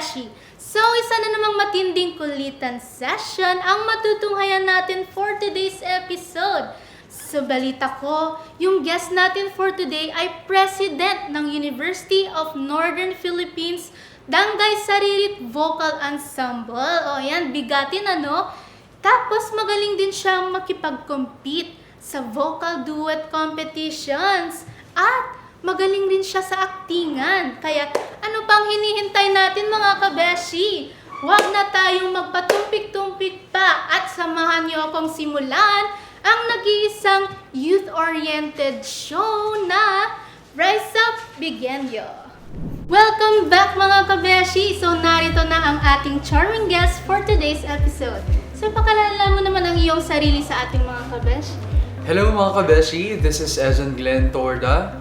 kabeshi! So, isa na namang matinding kulitan session ang matutunghayan natin for today's episode. Sa balita ko, yung guest natin for today ay President ng University of Northern Philippines Dangay Saririt Vocal Ensemble. O yan, bigatin ano? Tapos magaling din siyang makipag-compete sa vocal duet competitions. At magaling rin siya sa aktingan. Kaya ano pang hinihintay natin mga kabeshi? Huwag na tayong magpatumpik-tumpik pa at samahan niyo akong simulan ang nag-iisang youth-oriented show na Rise Up, Bigyenyo. Welcome back mga kabeshi! So narito na ang ating charming guest for today's episode. So pakalala mo naman ang iyong sarili sa ating mga kabeshi. Hello mga kabeshi, this is Ezon Glenn Torda,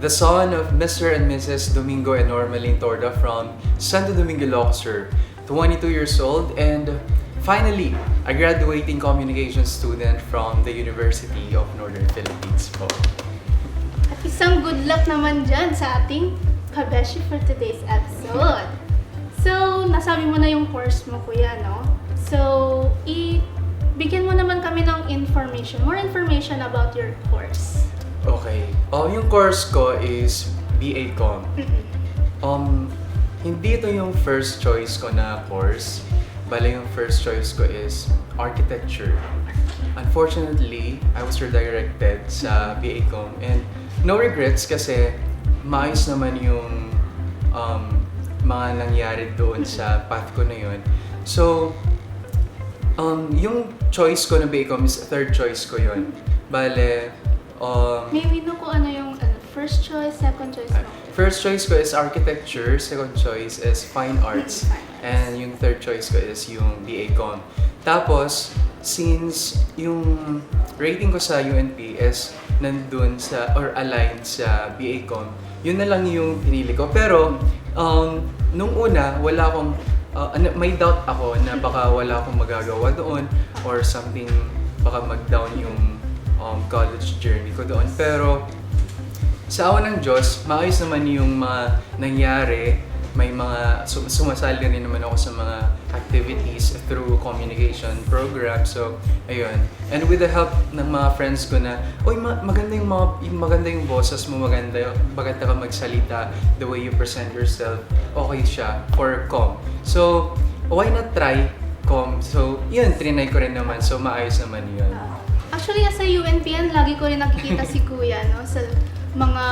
the son of Mr. and Mrs. Domingo and Normaline Torda from Santo Domingo, Ilocos, 22 years old, and finally, a graduating communication student from the University of Northern Philippines po. At isang good luck naman dyan sa ating kabeshi for today's episode. So, nasabi mo na yung course mo, kuya, no? So, bigyan mo naman kami ng more information about your course. Okay. Yung course ko is BA Com. Hindi ito yung first choice ko na course. Bale, yung first choice ko is architecture. Unfortunately, I was redirected sa BA Com and no regrets kasi maayos naman yung mga nangyari doon sa path ko na yun. So, yung choice ko na BA Com is third choice ko yun. Bale, May we know kung ano yung first choice, second choice mo? first choice ko is architecture, second choice is fine arts, and yung third choice ko is yung BA Com. Tapos, since yung rating ko sa UNP is nandun sa, or aligned sa BA Com, yun na lang yung pinili ko. Pero, nung una, wala akong, may doubt ako na baka wala akong magagawa doon or something, baka mag-down yung college journey ko doon. Pero, sa awa ng Diyos, maayos naman yung mga nangyari. May mga sumasali rin naman ako sa mga activities through communication program. So, ayun. And with the help ng mga friends ko na, oy, maganda yung boses mo, maganda ka magsalita, the way you present yourself, okay siya for com. So, why not try com? So, yun, trinay ko rin naman. So, maayos naman yun. Actually, sa UNPN, lagi ko rin nakikita si Kuya, no? Sa mga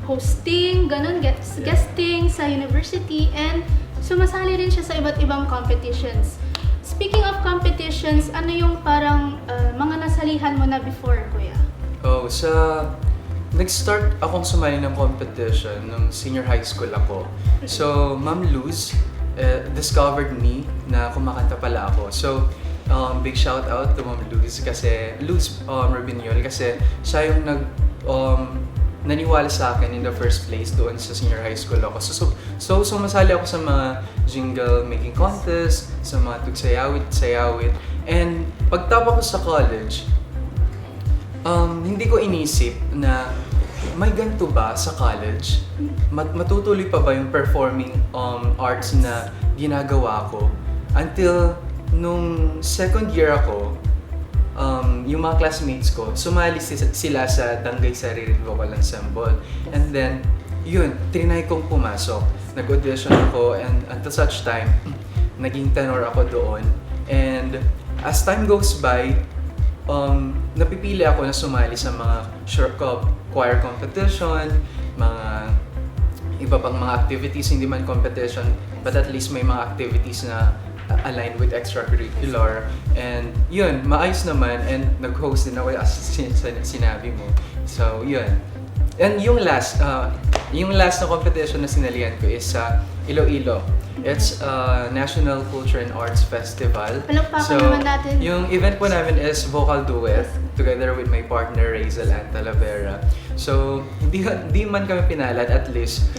hosting, ganun, guesting sa university, and sumasali rin siya sa iba't ibang competitions. Speaking of competitions, ano yung parang mga nasalihan mo na before, Kuya? Nag-start akong sumali ng competition nung senior high school ako. So, Ma'am Luz discovered me na kumakanta pala ako. So, big shout out to Ma'am Luz kasi Luz Rabiniol kasi siya yung naniwala sa akin in the first place doon sa senior high school ako. So sumasali ako sa mga jingle making contest, sa mga tugsayawit. And pagtapos ko sa college, hindi ko inisip na may ganito ba sa college? Matutuloy pa ba yung performing arts na ginagawa ko? Until nung second year ako, yung mga classmates ko, sumali sila sa Dangay Saririt Vocal Ensemble. And then, yun, trinay kong pumasok. Nag-audition ako and until such time, naging tenor ako doon. And as time goes by, napipili ako na sumali sa mga short choir competition, mga iba pang mga activities, hindi man competition, but at least may mga activities na aligned with extracurricular. And yun, maayos naman, and nag-host din ako as sinabi mo. So yun. And yung last na competition na sinalihan ko is sa Iloilo. It's a National Culture and Arts Festival. Palakpakan naman natin. Yung event po namin is vocal duet together with my partner Razel and Talavera. So hindi man kami pinalad, at least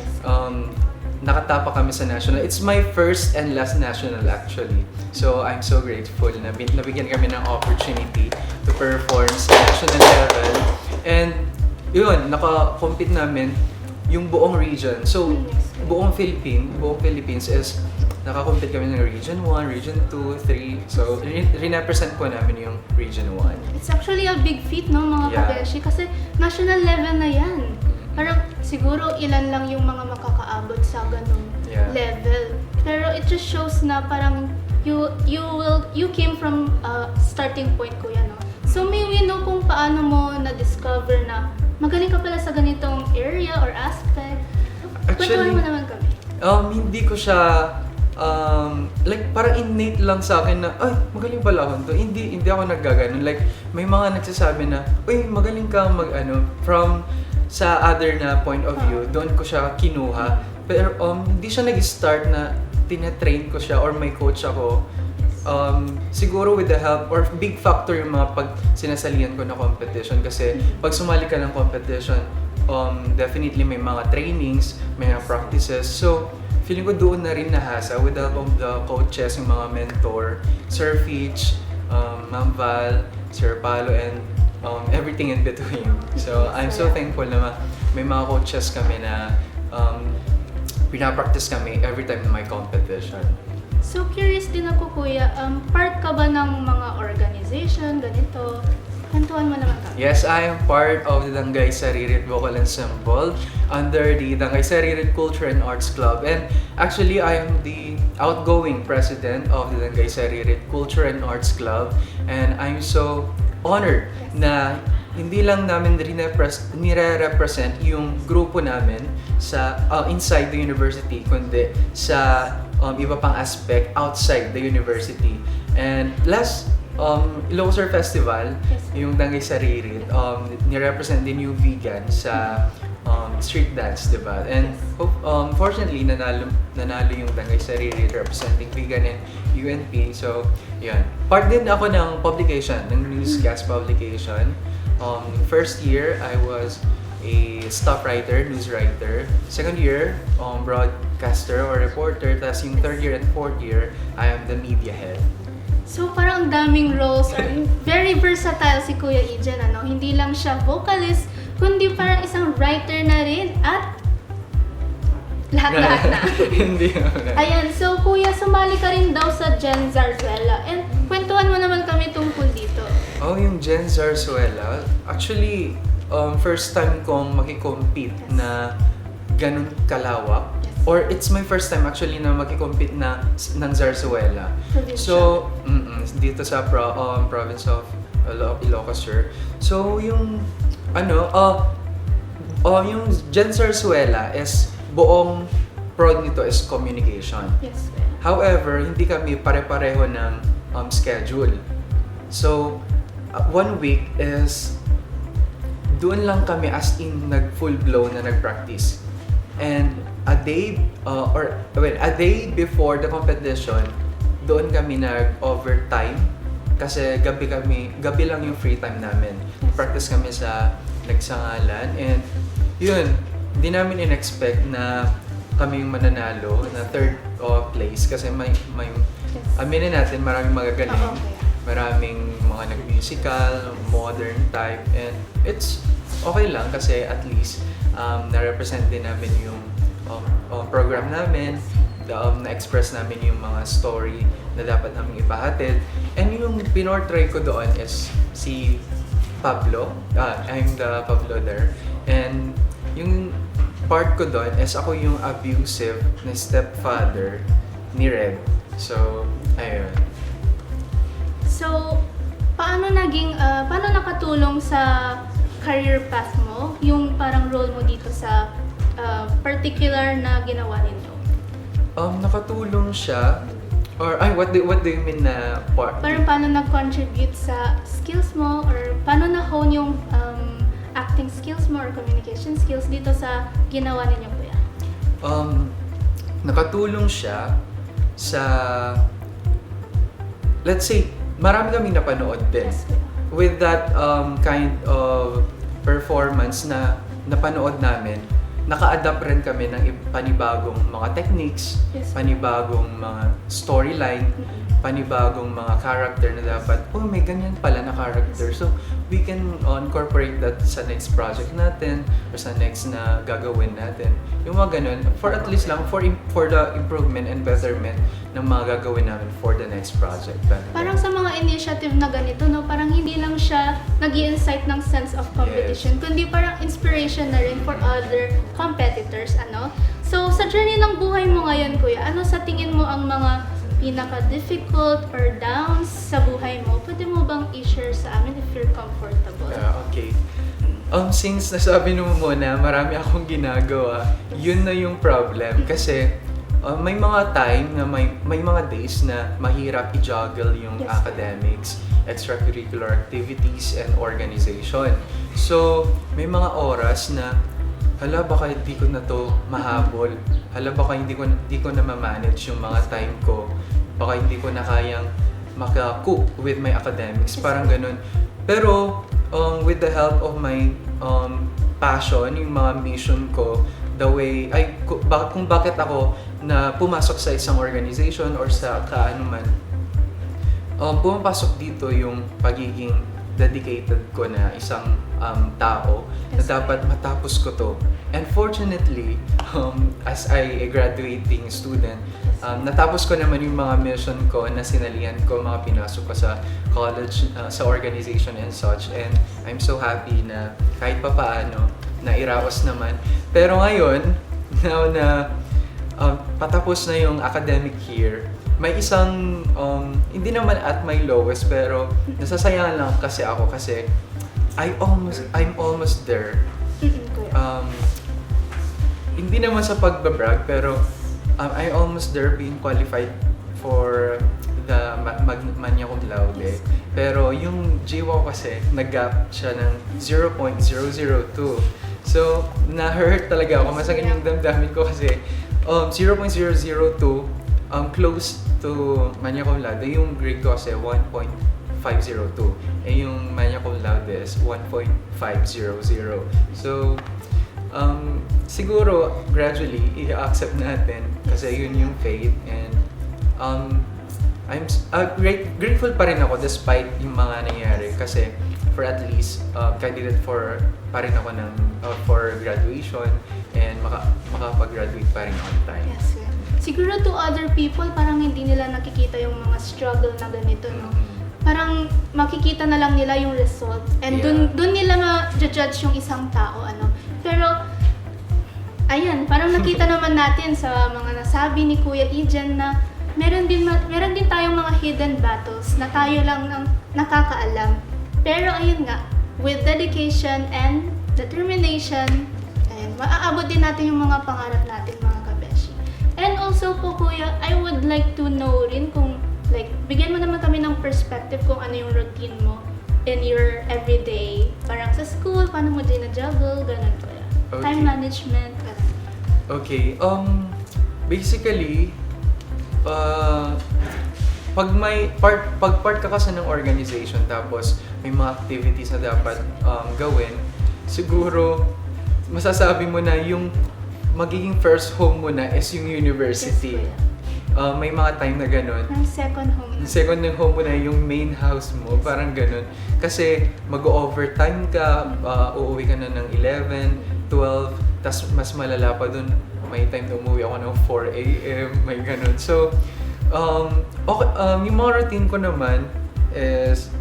nakatapa kami sa national. It's my first and last national actually. So I'm so grateful na nabigyan kami ng opportunity to perform sa national level. And yun, naka-compete namin yung buong region. So, Yes. buong Philippines is nakakompete kami ng Region 1, Region 2, 3. So, represent po namin yung Region 1. It's actually a big feat, no, mga Yeah. kabeshi, kasi national level na yan. Parang siguro ilan lang yung mga makakaabot sa ganung Yeah. level. Pero it just shows na parang you came from a starting point, kuya, no? So may we know kung paano mo na-discover na magaling ka pala sa ganitong area or aspect. Kwentuhan mo naman kami. Hindi ko siya, like parang innate lang sa akin na, ay, magaling pala ako to. Hindi ako naggaganon. Like, may mga nagsasabi na, uy, magaling ka from sa other na point of view, doon ko siya kinuha. Pero hindi siya nag-start na tina-train ko siya or may coach ako. Siguro with the help or big factor yung mga pag sinasalihan ko na competition kasi pag sumali ka ng competition, definitely may mga trainings, may mga practices. So, feeling ko doon na rin nahasa with the help of the coaches, yung mga mentor, Sir Fitch, Ma'am Val, Sir Palo, and everything in between. So, I'm so thankful na may mga coaches kami na pinapractice kami every time na may competition. So curious din ako, kuya, part ka ba ng mga organization, ganito? Kwentuhan mo naman kami. Yes, I am part of the Dangay Saririt Vocal Ensemble under the Dangay Saririt Culture and Arts Club. And actually, I am the outgoing president of the Dangay Saririt Culture and Arts Club. And I'm so honored na hindi lang namin nire-represent yung grupo namin sa inside the university, kundi sa iba pang aspect outside the university. And last Ilocos Festival, Yes. yung Dangay Saririt, nirepresent din yung vegan sa street dance, di ba? And fortunately, nanalo yung Dangay Saririt representing vegan and UNP. So, yan. Part din ako ng publication, ng newscast publication. First year, I was a staff writer, news writer. Second year, broadcaster or reporter. Tapos yung third year and fourth year, I am the media head. So parang ang daming roles. Very versatile si Kuya Ijen, ano? Hindi lang siya vocalist, kundi parang isang writer na rin at lahat-lahat na. Hindi naman. Ayan, so Kuya, sumali ka rin daw sa Gen Zarzuela. And kwentuhan mo naman kami tungkol dito. Yung Gen Zarzuela, actually, first time kong makikompete na ganun kalawak. Or it's my first time actually na makikompete ng Zarzuela. Provincial. So, dito sa province of Ilocos Sur. So, yung yung Gen Zarzuela is buong prod nito is communication. Yes, kuya. However, hindi kami pare-pareho ng schedule. So, 1 week is doon lang kami as in nag-full blow na nag-practice. And a day before the competition, doon kami nag-overtime kasi gabi lang yung free time namin. Practice kami sa Nagsangalan and yun, hindi namin in-expect na kami yung mananalo na third place kasi may aminin natin maraming magagaling. Oo, kuya. Maraming mga nag-musical, modern type, and it's okay lang kasi at least na-represent din namin yung program namin, na-express namin yung mga story na dapat namin ipahatid. And yung pinortray ko doon is si Pablo. I'm the Pablo there. And yung part ko doon is ako yung abusive na stepfather ni Red. So, ayun. So, paano nakatulong sa career path mo yung parang role mo dito sa particular na ginawa ninyo? Nakatulong siya or what do you mean na part? Parang paano nag-contribute sa skills mo or paano na-hone yung acting skills mo or communication skills dito sa ginawa ninyo, kuya? Nakatulong siya sa, let's say, marami kaming napanood din. Yes, kuya. With that kind of performance na napanood namin, naka-adapt rin kami ng panibagong mga techniques, Yes. panibagong mga storyline, panibagong mga character na dapat, may ganyan pala na character. So, we can incorporate that sa next project natin or sa next na gagawin natin. Yung mga ganun, for at least lang, for the improvement and betterment ng mga gagawin namin for the next project. Parang sa mga initiative na ganito, no, parang hindi lang siya nag-i-incite ng sense of competition, kundi parang inspiration na rin for other competitors, ano? So, sa journey ng buhay mo ngayon, Kuya, ano sa tingin mo ang mga pinaka-difficult or downs sa buhay mo? Pwede mo bang i-share sa amin if you're comfortable? Okay. Since nasabi mo muna, marami akong ginagawa, yun na yung problem. Kasi may mga time na may mga days na mahirap i-juggle yung Yes. academics, extracurricular activities, and organization. So, may mga oras na, hala baka hindi ko na to mahabol. Hala baka hindi ko na ma-manage yung mga time ko. Baka hindi ko na kayang maka-cope with my academics. Parang ganun. Pero, with the help of my passion, yung mga mission ko, the way, kung bakit ako na pumasok sa isang organization or sa kaanuman, pumapasok dito yung pagiging dedicated ko na isang tao na Yes. dapat matapos ko to. And fortunately, as a graduating student, natapos ko naman yung mga mission ko na sinalihan ko, mga pinasok ko sa college, sa organization and such. And I'm so happy na kahit papaano, nairaos naman. Pero ngayon, now na patapos na yung academic year, may isang, hindi naman at my lowest, pero nasasayangan lang kasi ako kasi I'm almost there. Kuya. Hindi naman sa pagbabrag, pero I'm almost there being qualified for the magna cum laude. Yes. Pero yung GWOW kasi, nag-gap siya ng 0.002. So, na-hurt talaga ako. Masakit yung damdamin ko kasi 0.002 close to magna cum laude. Yung grade ko kasi 1.502. Eh yung magna cum laude is 1.500. So, siguro gradually i-accept natin kasi yun yung fate, and I'm grateful pa rin ako despite yung mga nangyari kasi for at least candidate for pa rin ako ng for graduation and makapag-graduate pa rin on time. Yes, kuya. Siguro to other people, parang hindi nila nakikita yung mga struggle na ganito, no? Parang makikita na lang nila yung result and Yeah. dun nila ma-judge yung isang tao, ano. Pero ayan, parang nakita naman natin sa mga nasabi ni Kuya Ijan na meron din tayong mga hidden battles na tayo lang ang nakakaalam. Pero ayun nga, with dedication and determination, ayun, maaabot din natin yung mga pangarap natin, mga kabeshi. And also po, Kuya, I would like to know rin kung, like, bigyan mo naman kami ng perspective kung ano yung routine mo in your everyday, parang sa school, paano mo din na-juggle, ganun, Kuya. Okay. Time management, ganun. Okay, basically, pag part ka kasi ng organization tapos may mga activities na dapat gawin, siguro masasabi mo na yung magiging first home mo na is yung university. Yes, Kuya. May mga time na ganun. Parang second home na. Second ng home mo na yung main house mo, parang ganun. Kasi mag-overtime ka, uuwi ka na ng 11, 12, tas mas malala pa dun, may time na umuwi ako ng 4 a.m., may ganun. So, okay, yung mga routine ko naman is,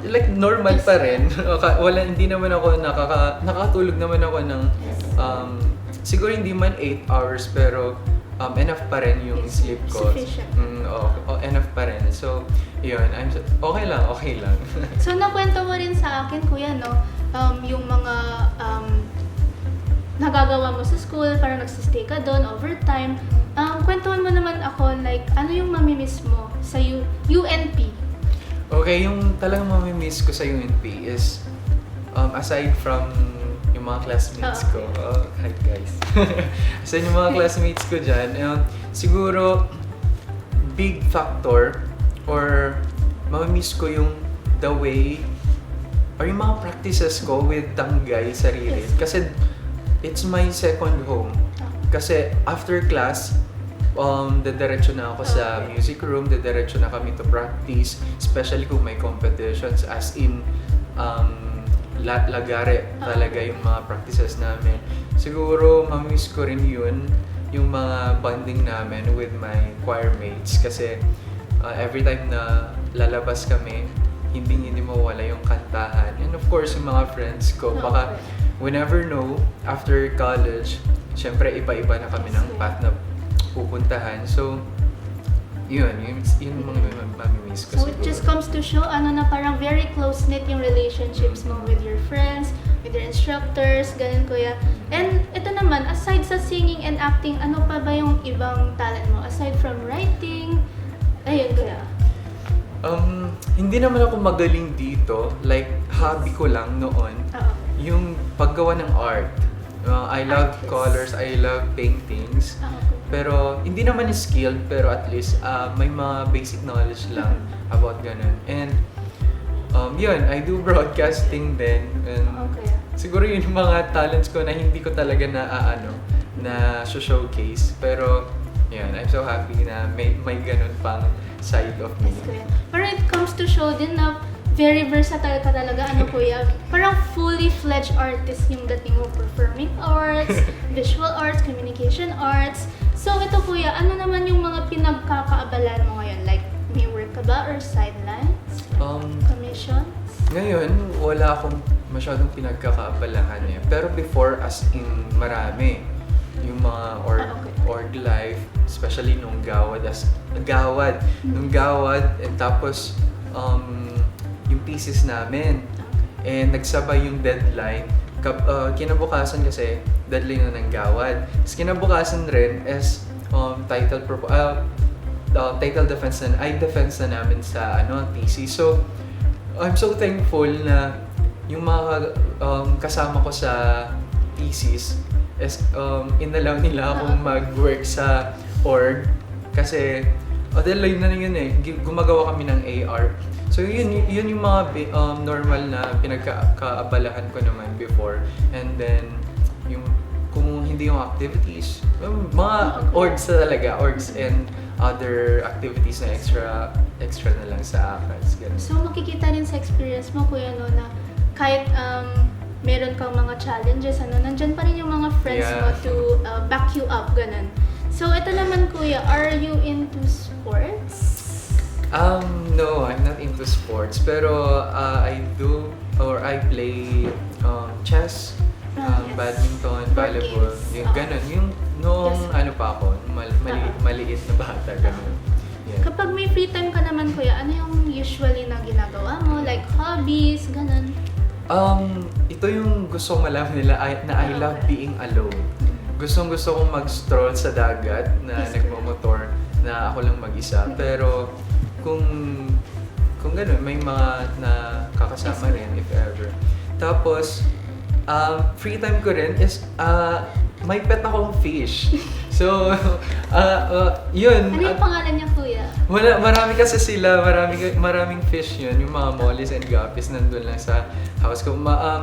like normal pa rin. Hindi naman ako nakakatulog naman ako ng, siguro hindi man 8 hours, pero enough pa rin yung Yes, sleep ko. sufficient. Enough pa rin. So, yun, okay lang. So, nakwento mo rin sa akin, Kuya, no? Yung mga nagagawa mo sa school, parang nagsistay ka doon, overtime. Kwentuhan mo naman ako, like, ano yung mamimiss mo sa UNP? Okay, yung talagang mamimiss ko sa UNP is, aside from yung mga classmates ko, hi guys. Aside yung mga classmates ko dyan, siguro, big factor, or mamimiss ko yung the way, or yung mga practices ko with tanggay sarili. Yes. Kasi, it's my second home. Kasi after class, dediretso na ako sa Okay. music room, dediretso na kami to practice, especially kung may competitions, as in, lagare talaga yung mga practices namin. Siguro, mamiss ko rin yun, yung mga bonding namin with my choir mates. Kasi every time na lalabas kami, hindi mawala yung kantahan. And of course, yung mga friends ko, baka we never know, after college, syempre iba-iba na kami ng path na pupuntahan. So, yun yung mga mamimiss ko So siguro. it just comes to show, na parang very close-knit yung relationships mo with your friends, with your instructors, ganun kuya. And ito naman, aside sa singing and acting, ano pa ba yung ibang talent mo? Aside from writing, ayun kuya. Hindi naman ako magaling dito. Like, hobby ko lang noon, Oo. yung paggawa ng art. I love Artist. colors, I love paintings. Okay. Pero, hindi naman skilled, pero at least may mga basic knowledge lang about ganun. And, yun, I do broadcasting din. And Okay. siguro yun yung mga talents ko na hindi ko talaga na showcase. Pero, yun, I'm so happy na may ganun pang side of me. Yes, kuya. Pero it comes to show din na very versatile ka talaga, kuya. Parang fully fledged artist yung dating mo. Performing arts, visual arts, communication arts. So ito kuya, ano naman yung mga pinagkakaabalan mo ngayon? Like, may work ka ba or sidelines? Commissions? Ngayon, wala akong masyadong pinagkakaabalahan eh. Pero before, as in marami. Yung mga Okay. org life, especially nung gawad, and tapos yung thesis namin. And nagsabay yung deadline. Kinabukasan kasi, deadline na ng gawad. Tapos kinabukasan rin is title defense defense na namin sa thesis. So, I'm so thankful na yung mga kasama ko sa thesis is inalaw nila akong mag-work sa org kasi deadline na yun eh. Gumagawa kami ng AR. So yun yung mga normal na pinagkaabalahan ko naman before. And then yung kung hindi yung activities, mga orgs na talaga, orgs and other activities na extra na lang sa ACADS. Ganun. So makikita rin sa experience mo kuya na kahit meron kang mga challenges, nandyan pa rin yung mga friends mo to back you up, ganun. So ito naman kuya, are you into sports? No, I'm not into sports. Pero I play chess, Yes. badminton, Board volleyball, games. yung ganun. Yung noong Yes. pa ako, maliit na bata, ganun. Yeah. Kapag may free time ka naman kuya, ano yung usually na ginagawa mo? Like hobbies, ganun? Ito yung gusto kong malaman nila na I love being alone. Gusto kong mag-stroll sa dagat na Yes, nagmamotor na ako lang mag-isa. Pero kung gano'n, may mga nakakasama rin if ever. Tapos, free time ko rin is may pet akong fish. So, yun. Ano yung pangalan niya kuya? Marami kasi sila, maraming fish yun. Yung mga mollies and guppies nandun lang sa house ko.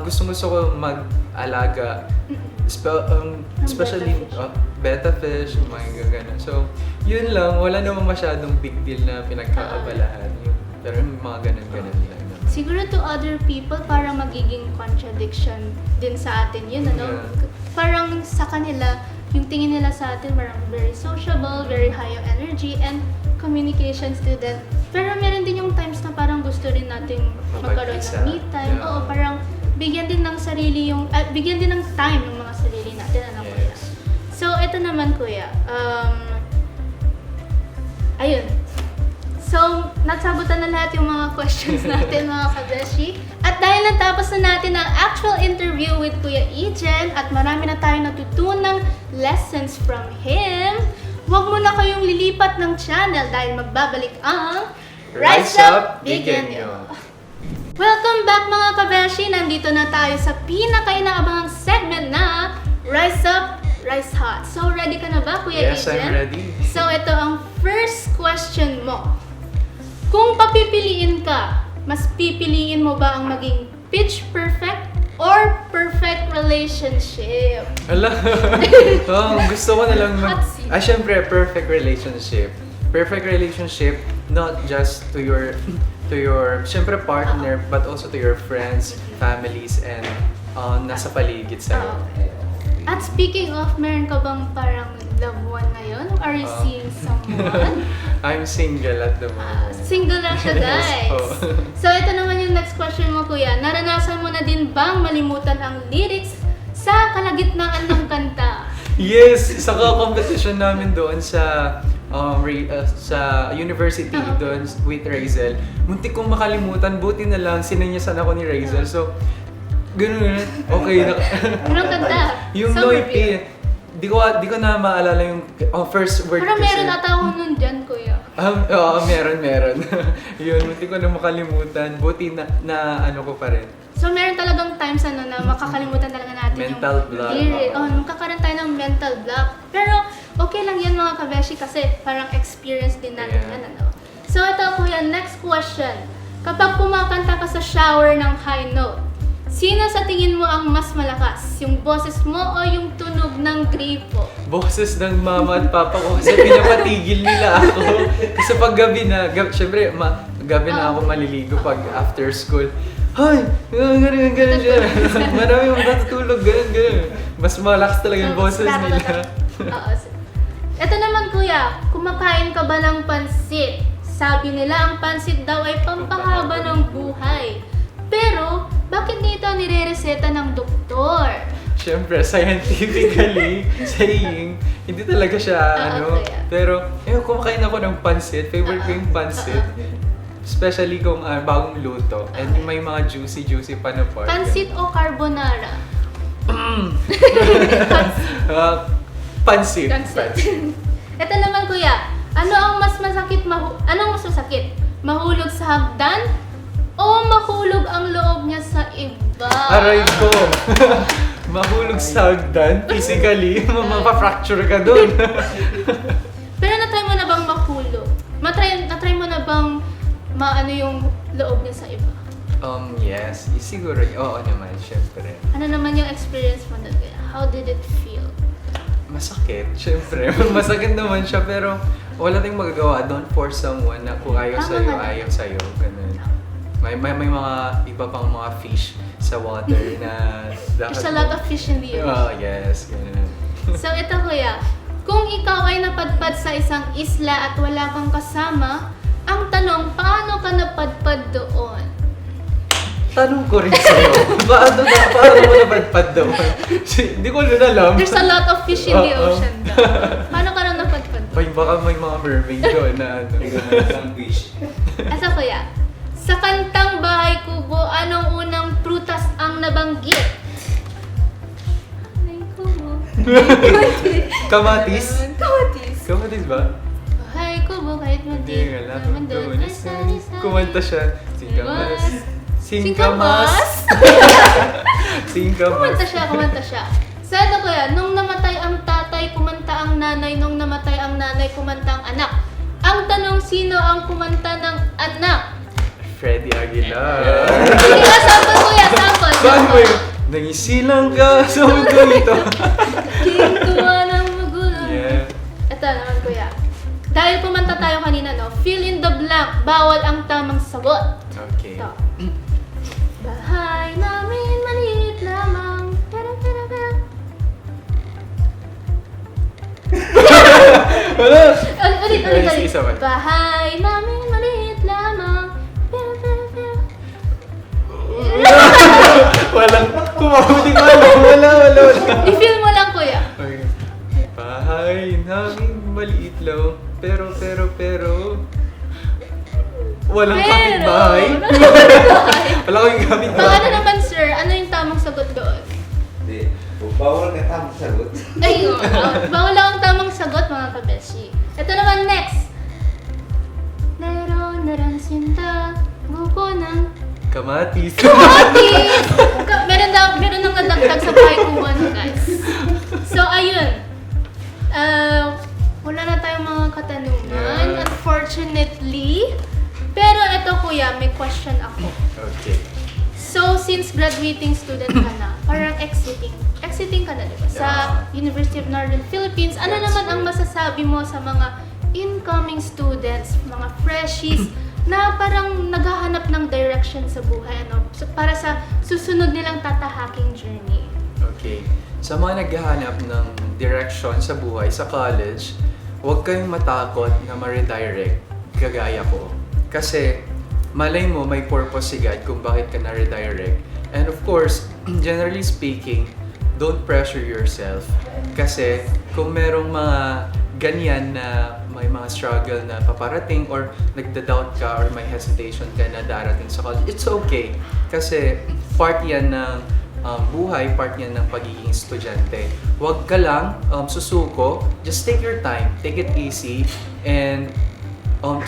Gusto ko mag-alaga. Especially betta fish, mga ganun. So, yun lang. Wala namang masyadong big deal na pinagkakabalahan. Pero yung mga ganun-ganun lang. Siguro to other people, parang magiging contradiction din sa atin yun, Yeah. Parang sa kanila, yung tingin nila sa atin, parang very sociable, very high yung energy, and communication student. Pero meron din yung times na parang gusto rin nating magkaroon ng me time. Yeah. Oo, parang bigyan din ng sarili yung, bigyan din ng time ng mga sarili natin, kuya. Yes. So, ito naman kuya, ayun. So, nasagutan na lahat yung mga questions natin mga kabeshi. At dahil natapos na natin ang actual interview with Kuya Ejen at marami na tayong natutunang lessons from him, huwag mo na kayong lilipat ng channel dahil magbabalik ang Rise Up, Bigenyo! Welcome back mga kabeshi! Nandito na tayo sa pinaka-inaabangang segment na Rise Up, Rise Hot. So, ready ka na ba, Kuya Yes, Ejen? I'm ready. So, ito ang first question mo. Kung papipiliin ka, mas pipiliin mo ba ang maging pitch perfect or perfect relationship? Hala. Gusto ko na lang Hot seat. syempre, perfect relationship. Perfect relationship, not just to your syempre partner, but also to your friends, families, and nasa paligid sa'yo. At speaking of, meron ka bang parang loved one ngayon? Are you seeing someone? I'm single at the moment. Single na siya, Yes guys. po. So, ito naman yung next question mo, kuya. Naranasan mo na din bang malimutan ang lyrics sa kalagitnaan ng kanta? Yes! Sa competition namin doon sa sa university doon with Razel, muntik kong makalimutan, buti na lang sinanyasan ako ni Razel. So, ganun. Okay. Anong kanta? Yung Summer Noipi, di ko na maalala yung first word Pero kasi. meron ata ako nun dyan, kuya. Oo, meron. Yun, muntik ko na makalimutan. Buti na ano ko pa rin. So, meron talagang times na makakalimutan talaga natin Mental block. Magkakaroon tayo ng mental block. Pero, okay lang yan mga kabeshi kasi parang experience din natin Yeah. yan, ano. So, ito kuya, next question. Kapag kumakanta ka sa shower ng high note, sino sa tingin mo ang mas malakas? Yung boses mo o yung tunog ng gripo? Boses ng mama at papa ko kasi pinapatigil nila ako. Kasi pag gabi na, syempre, gabi na ako maliligo pag after school. Hay! Ganun siya. Marami yung natutulog, ganun. Mas malakas talaga yung boses nila. Oo. Ito naman kuya, kumakain ka ba ng pansit? Sabi nila ang pansit daw ay pampahaba ng buhay. Pero, bakit dito nire-reseta ng doktor? Siyempre, scientifically saying, hindi talaga siya kaya. Pero, kumakain ako ng pansit. Favorite ko yung pansit. Especially kung bagong luto. And may mga juicy pa na part. Pansit o carbonara? Pansit. Ito naman kuya, anong mas masakit? Mahulog sa hagdan o mahulog ang loob niya sa iba? Aray ko! Mahulog sa hagdan, physically, mapafracture ka dun. Pero natry mo na bang mahulog? Natry mo na bang maano yung loob niya sa iba? Yes. Siguro, oo naman, syempre. Ano naman yung experience mo doon? How did it feel? Masakit, syempre. Masakit naman siya, pero wala tayong magagawa. Don't force someone na kung ayaw Tama sa'yo, nga. ayaw sa'yo. Ganun. May mga iba pang mga fish sa water na dapat... There's a lot of fish in the ocean. Oh, yes. Ganun. So ito kuya, kung ikaw ay napadpad sa isang isla at wala kang kasama, ang tanong, paano ka napadpad doon? Tanong ko rin sa'yo, paano mo napadpad doon? Hindi ko rin alam. There's a lot of fish in the Oo. ocean daw. Paano ka na napadpad doon? Ay, baka may mga mermaid doon na ano. Asa kuya, sa kantang Bahay Kubo, anong unang prutas ang nabanggit? Bahay Kubo. Kamatis? Kamatis. Kamatis ba? Bahay Kubo, kahit Hindi madilim nga lang. naman doon ay sari-sari. Kumanta siya. Singkamas. Singkamas? Singkamas. Kumanta siya. So ito kuya, nung namatay ang tatay, kumanta ang nanay. Nung namatay ang nanay, kumanta ang anak. Ang tanong, sino ang kumanta ng anak? Freddy Aguilar. Sige nga, sample kuya, sample. Saan mo yun? Nangisilang ka sa mundo ito. Kintuwa ng magulang. Yeah. Ito naman kuya. Dahil kumanta tayo kanina, no? Fill in the blank. Bawal ang tamang sagot. Okay. Ito. Bahay namin maliit lamang. Pero. Wala! Ulit. Isa pa. Bahay namin maliit lamang. Pero. Walang kumahuli ko alam. Wala. I-feel mo lang kuya. Okay. Bahay namin maliit lang. Pero. Walang kapitbahay. Wala kaming kapitbahay. Ano naman sir, ano yung tamang sagot doon? Hindi. Bawal ka tamang sagot. Ayun, bawal lang ang tamang sagot mga kabeshi. Ito naman next. Meron na rin sinta, buko ng Kamatis. kamatis! Meron nang nadagdag sa bahay kubo no guys. So ayun. Wala na tayong mga katanungan, Yeah. unfortunately. Pero ito kuya, may question ako. Okay. So, since graduating student ka na, parang exiting ka na, di ba? Sa University of Northern Philippines, ano That's naman ang right. masasabi mo sa mga incoming students, mga freshies, na parang naghahanap ng direction sa buhay, ano? Para sa susunod nilang tatahaking journey. Okay. Sa mga naghahanap ng direction sa buhay, sa college, huwag kayong matakot na ma-redirect kagaya ko. Kasi malay mo may purpose si God kung bakit ka na-redirect. And of course, generally speaking, don't pressure yourself. Kasi kung merong mga ganyan na may mga struggle na paparating or nagda-doubt ka or may hesitation ka na darating sa college, it's okay. Kasi part yan ng buhay, part yan ng pagiging estudyante. Huwag ka lang susuko, just take your time, take it easy, and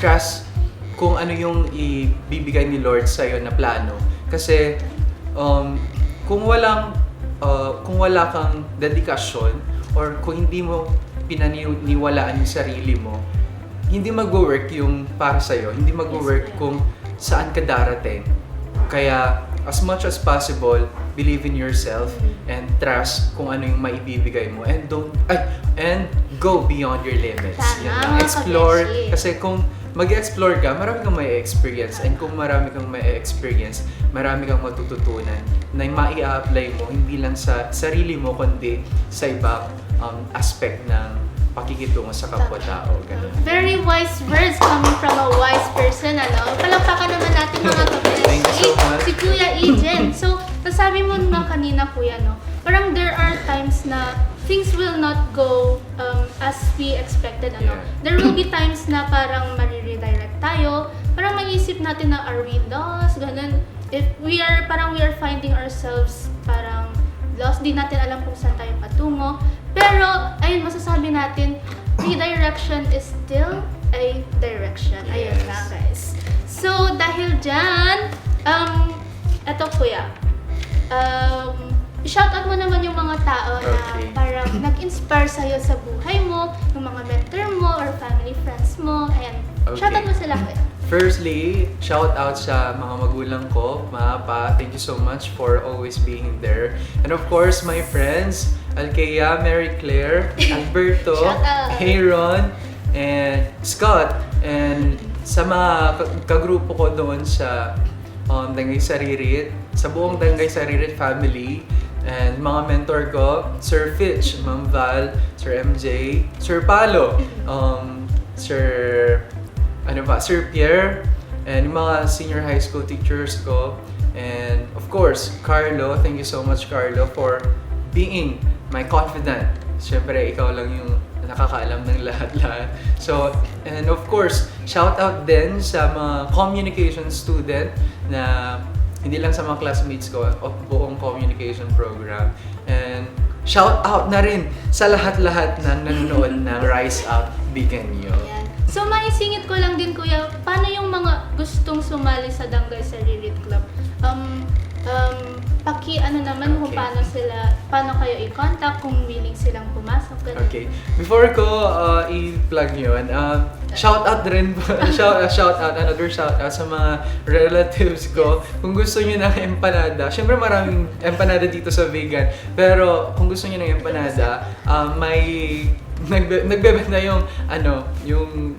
trust kung ano yung ibibigay ni Lord sa'yo na plano. Kasi kung wala kang dedikasyon or kung hindi mo pinaniniwalaan yung sarili mo, hindi mag-work yung para sa'yo, hindi mag-work kung saan ka darating. Kaya as much as possible, believe in yourself and trust kung ano yung maibibigay mo, and go beyond your limits. Tama, Yan lang. Explore, kabeshi. kasi kung mag-explore ka, marami kang may experience, and kung marami kang may experience, marami kang matututunan na mai-apply mo hindi lang sa sarili mo kundi sa ibang aspect ng pakikitungo sa kapwa-tao. Ganun. Very wise words coming from a wise person, ano? Palakpakan naman natin mga kabeshi. Thank you so much. Si Kuya Ejen. So, nasabi mo naman kanina, Kuya, no? Parang there are times na things will not go as we expected, ano? Yeah. There will be times na parang mariredirect tayo. Parang maisip natin na are we lost? Ganun. If we are finding ourselves parang lost, di natin alam kung saan tayo patungo. Pero, ayun, masasabi natin, redirection is still a direction. Ayun Yes. lang, guys. So, dahil dyan, eto Kuya, shoutout mo naman yung mga tao na Okay. parang nag-inspire sa'yo sa buhay mo, yung mga mentor mo or family friends mo. Ayan, Okay. shoutout mo sila, Kuya. Firstly, shout out sa mga magulang ko, mga pa. Thank you so much for always being there. And of course, my friends, Alkea, Mary Claire, Alberto, Shout out. Aaron, and Scott. And sa mga kagrupo ko doon sa Dangay Saririt, sa buong Dangay Saririt family, and mga mentor ko, Sir Fitch, Ma'am Val, Sir MJ, Sir Palo, Sir Pierre, and yung mga senior high school teachers ko, and of course, Carlo. Thank you so much, Carlo, for being my confidant. Siyempre, ikaw lang yung nakakaalam ng lahat-lahat. So, and of course, shout out din sa mga communication student na hindi lang sa mga classmates ko, of buong communication program. And shout out na rin sa lahat-lahat na nanonood ng Rise Up Biganyo. Ayan. So, maisingit ko lang din, Kuya, paano yung mga gustong sumali sa Dangay Saririt Club? Ano naman kung Okay. paano kayo i-contact kung willing silang pumasok. Ganun. Okay. Before ko i-plug yun, shout out rin po, another shout out sa mga relatives ko. Kung gusto niyo ng empanada, syempre maraming empanada dito sa vegan, pero kung gusto niyo ng empanada, may nagbebenta yung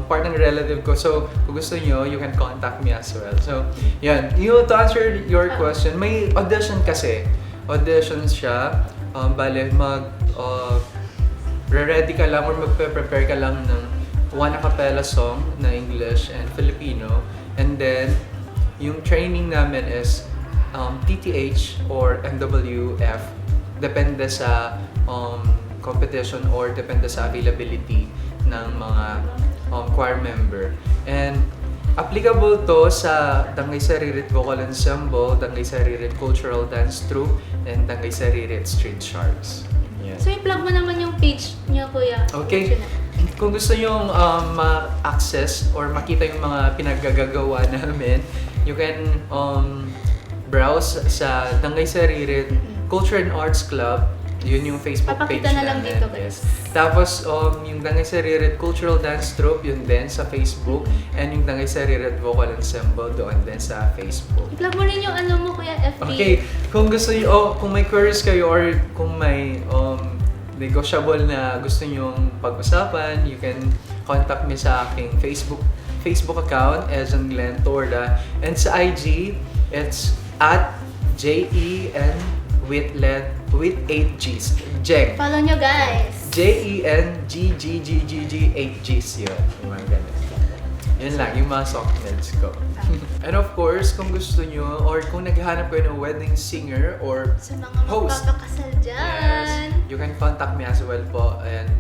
part ng relative ko. So, kung gusto nyo, you can contact me as well. So, yan. To answer your question, may audition kasi. Audition siya. Bale, ready ka lang or magpe-prepare ka lang ng one a cappella song na English and Filipino. And then, yung training namin is TTH or MWF. Depende sa competition or depende sa availability ng mga choir member. And applicable to sa Dangay Saririt Vocal Ensemble, Dangay Saririt Cultural Dance Troupe, and Dangay Saririt Street Sharks. Yeah. So, i-plug mo naman yung page niyo, Kuya. Okay. Kung gusto nyo ma-access or makita yung mga pinaggagawa namin, you can browse sa Dangay Saririt Culture and Arts Club. Yun yung Facebook page Papakita na lang namin. dito, guys. Yes. Tapos, yung Dangay Saririt Cultural Dance Troupe, yun din sa Facebook. And yung Dangay Saririt Vocal Ensemble, doon din sa Facebook. I-plug mo rin yung ano mo, Kuya FB. Okay, kung gusto niyo, kung may queries kayo or kung may negotiable na gusto nyong pag-usapan, you can contact me sa aking Facebook account, Ezon Glenn Torda. And sa IG, it's at JEN with 8 G's. Jeng. Follow nyo, guys. JENGGGGG 8 G's yun. Yung mga ganun. Yun lang, yung mga sock meds ko. And of course, kung gusto nyo or kung naghahanap kayo ng wedding singer or Sa mga host, magpapakasal dyan. yes, you can contact me as well po. And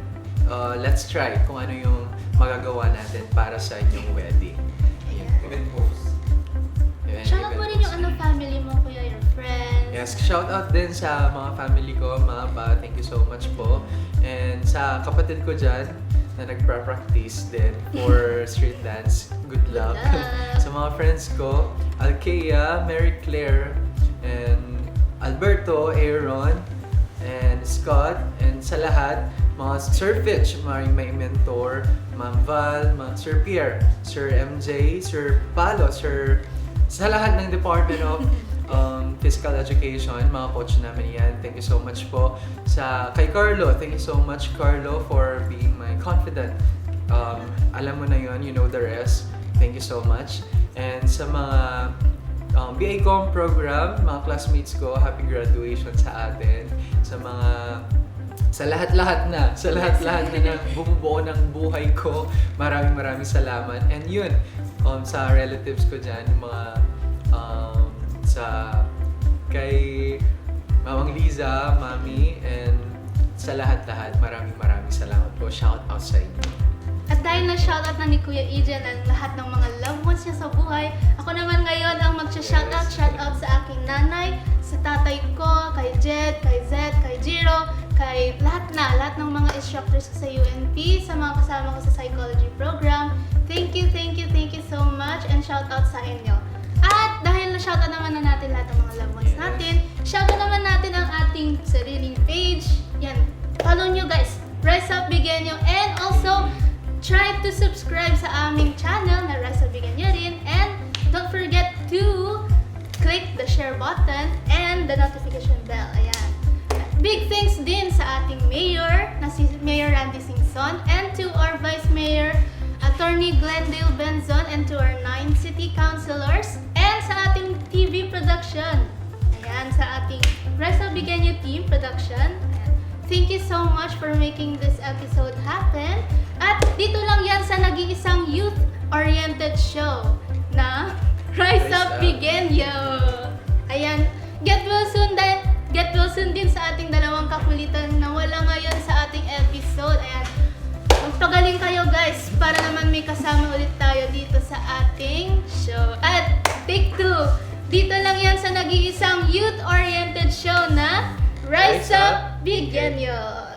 let's try kung ano yung magagawa natin para sa inyong wedding. Ayan. Event host. Yun, Shoutout mo event rin yung host. family mo, Kuya, your friends. Yes, shout out din sa mga family ko, mga pa, thank you so much po. And sa kapatid ko dyan, na nagpa-practice din for street dance, good luck. luck. Sa mga friends ko, Alkea, Mary Claire, and Alberto, Aaron, and Scott, and sa lahat, mga Sir Fitch, may mentor, Ma'am Val, Sir Pierre, Sir MJ, Sir Palo, sa lahat ng Department of Physical Education, mga coach namin yan. Thank you so much po. Kay Carlo, thank you so much Carlo for being my confidant. Alam mo na yun, you know the rest. Thank you so much. And sa mga BA-Com program, mga classmates ko, happy graduation sa atin. Sa lahat-lahat na bumubuo ng buhay ko, maraming salamat. And yun, sa relatives ko dyan, yung mga kay Mamang Liza, Mami, and sa lahat-lahat, maraming salamat po. Shout out sa inyo. At dahil na-shoutout na ni Kuya Ijan ang lahat ng mga loved ones niya sa buhay, ako naman ngayon ang Yes. shoutout sa aking nanay, sa tatay ko, kay Jed, kay Zed, kay Jiro, kay lahat ng mga instructors ko sa UNP, sa mga kasama ko sa psychology program. Thank you so much and shoutout sa inyo. At dahil na-shoutout naman na natin lahat ng mga loved ones Yes. natin, shoutout naman natin ang ating sariling page. Yan, follow nyo guys, Rise Up Bigenyo, and also try to subscribe sa aming channel na Rise Up Bigenyo rin, and don't forget to click the share button and the notification bell. Ayan. Big thanks din sa ating mayor na si Mayor Randy Singson, and to our Vice Mayor Attorney Glendale Benzon, and to our 9 city councilors, and sa ating TV production. Ayan, sa ating Rise Up Bigenyo team production. Ayan. Thank you so much for making this episode happen. At dito lang yan sa nag-iisang youth-oriented show na Rise Up Bigenyo. Ayan, get well soon din sa ating dalawang kakulitan na wala ngayon sa ating episode. Ayan, magpagaling kayo guys para naman may kasama ulit tayo dito sa ating show. At take 2, dito lang yan sa nag-iisang youth-oriented show na Rise Up Bigenyo.